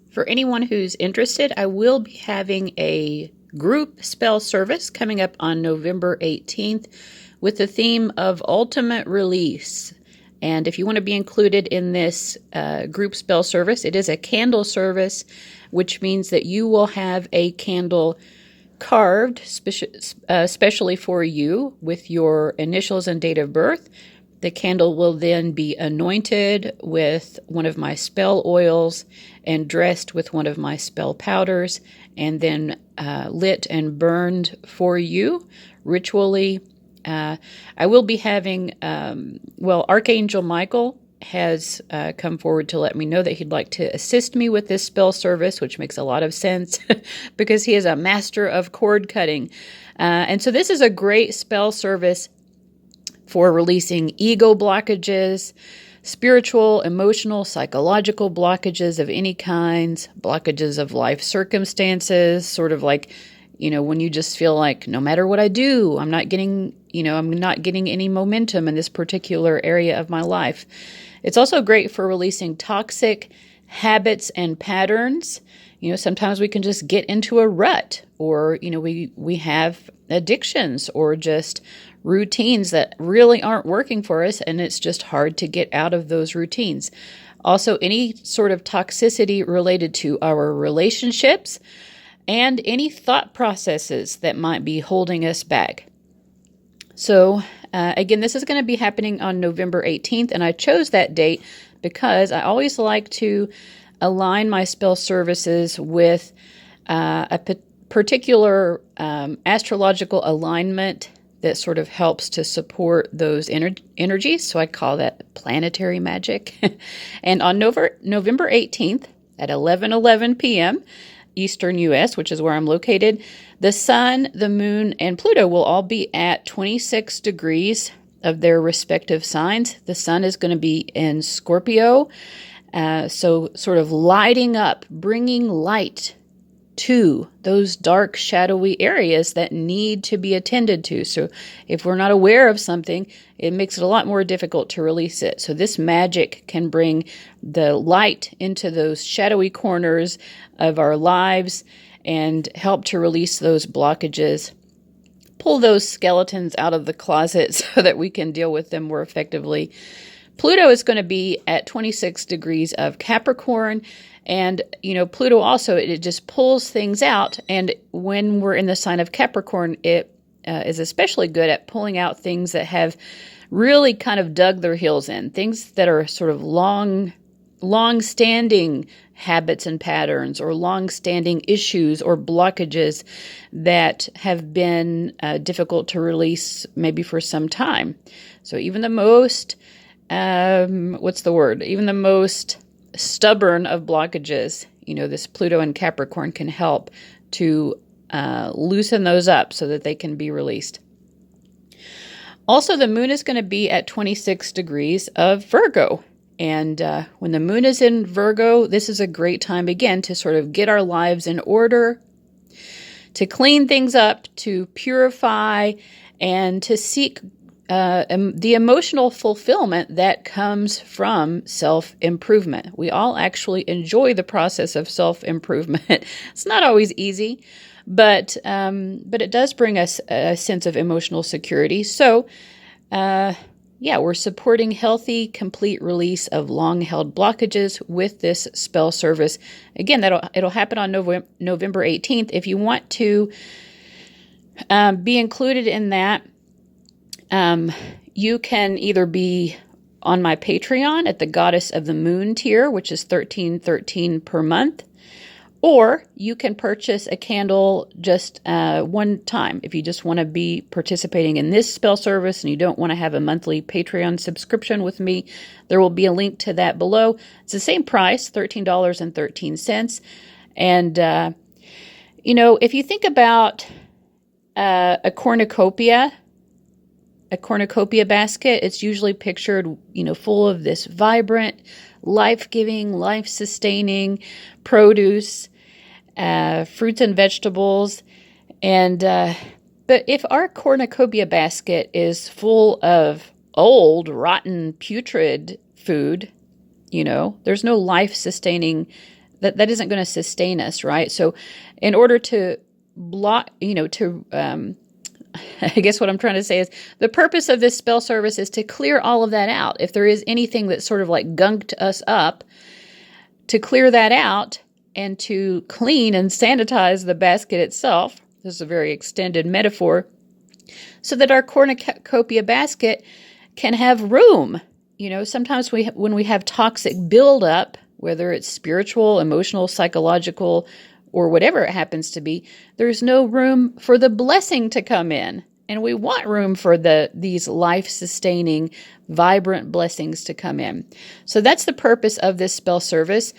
For anyone who's interested, I will be having a group spell service coming up on November 18th with the theme of 18th-Release. And if you want to be included in this group spell service, it is a candle service, which means that you will have a candle carved especially for you with your initials and date of birth. The candle will then be anointed with one of my spell oils and dressed with one of my spell powders, and then lit and burned for you ritually. I will be having, Archangel Michael has come forward to let me know that he'd like to assist me with this spell service, which makes a lot of sense because he is a master of cord cutting. And so this is a great spell service for releasing ego blockages, spiritual, emotional, psychological blockages of any kinds, blockages of life circumstances, sort of like, when you just feel like no matter what I do, I'm not getting any momentum in this particular area of my life. It's also great for releasing toxic habits and patterns. Sometimes we can just get into a rut, or, we have addictions or just routines that really aren't working for us, and it's just hard to get out of those routines. Also, any sort of toxicity related to our relationships and any thought processes that might be holding us back. So, again, this is going to be happening on November 18th, and I chose that date because I always like to align my spell services with a particular astrological alignment that sort of helps to support those energies. So I call that planetary magic. And on November 18th at 11:11 p.m. Eastern U.S., which is where I'm located, the Sun, the Moon, and Pluto will all be at 26 degrees of their respective signs. The Sun is going to be in Scorpio, so sort of lighting up, bringing light to those dark, shadowy areas that need to be attended to. So if we're not aware of something, it makes it a lot more difficult to release it. So this magic can bring the light into those shadowy corners of our lives and help to release those blockages, pull those skeletons out of the closet so that we can deal with them more effectively. Pluto is going to be at 26 degrees of Capricorn. And, Pluto also, it just pulls things out. And when we're in the sign of Capricorn, it is especially good at pulling out things that have really kind of dug their heels in, things that are sort of long-standing habits and patterns, or long-standing issues or blockages that have been difficult to release maybe for some time. So even the most, even the most stubborn of blockages, this Pluto and Capricorn can help to loosen those up so that they can be released. Also, the moon is going to be at 26 degrees of Virgo. And when the moon is in Virgo, this is a great time, again, to sort of get our lives in order, to clean things up, to purify, and to seek the emotional fulfillment that comes from self-improvement. We all actually enjoy the process of self-improvement. It's not always easy, but it does bring us a sense of emotional security. So, we're supporting healthy, complete release of long-held blockages with this spell service. Again, it'll happen on November 18th. If you want to be included in that, you can either be on my Patreon at the Goddess of the Moon tier, which is $13.13 per month, or you can purchase a candle just one time. If you just want to be participating in this spell service and you don't want to have a monthly Patreon subscription with me, there will be a link to that below. It's the same price, $13.13. And, if you think about a cornucopia basket, it's usually pictured, full of this vibrant, life-giving, life-sustaining produce, fruits and vegetables. And but if our cornucopia basket is full of old, rotten, putrid food, there's no life-sustaining that isn't going to sustain us, right? So in order to block, I guess what I'm trying to say is the purpose of this spell service is to clear all of that out. If there is anything that sort of like gunked us up, to clear that out and to clean and sanitize the basket itself. This is a very extended metaphor, so that our cornucopia basket can have room. Sometimes when we have toxic buildup, whether it's spiritual, emotional, psychological, or whatever it happens to be, there's no room for the blessing to come in. And we want room for these life-sustaining, vibrant blessings to come in. So that's the purpose of this spell service.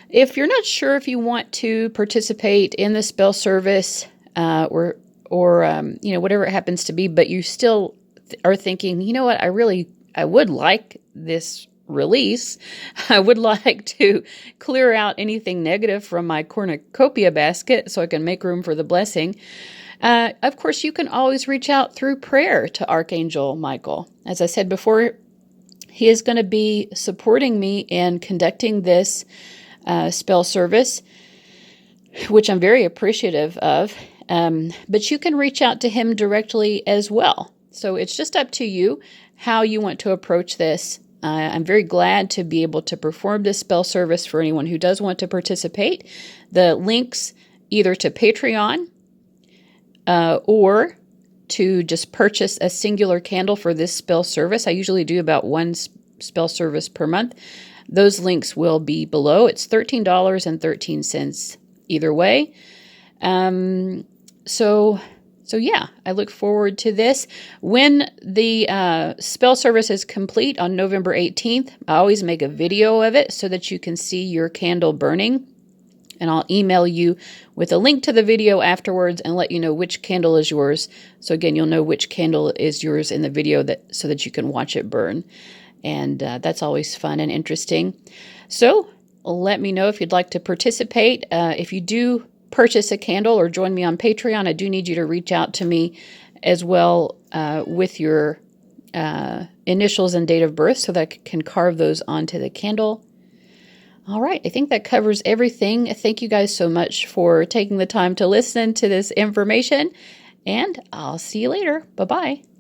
If you're not sure if you want to participate in the spell service or whatever it happens to be, but you still are thinking, you know what, I would like this release. I would like to clear out anything negative from my cornucopia basket so I can make room for the blessing. Of course, you can always reach out through prayer to Archangel Michael. As I said before, he is going to be supporting me in conducting this spell service, which I'm very appreciative of. But you can reach out to him directly as well. So it's just up to you how you want to approach this. I'm very glad to be able to perform this spell service for anyone who does want to participate. The links either to Patreon or to just purchase a singular candle for this spell service. I usually do about one spell service per month. Those links will be below. It's $13.13 either way. So yeah, I look forward to this. When the spell service is complete on November 18th, I always make a video of it so that you can see your candle burning. And I'll email you with a link to the video afterwards and let you know which candle is yours. So again, you'll know which candle is yours in the video so that you can watch it burn. And that's always fun and interesting. So let me know if you'd like to participate. If you do purchase a candle or join me on Patreon, I do need you to reach out to me as well with your initials and date of birth so that I can carve those onto the candle. All right, I think that covers everything. Thank you guys so much for taking the time to listen to this information, and I'll see you later. Bye-bye.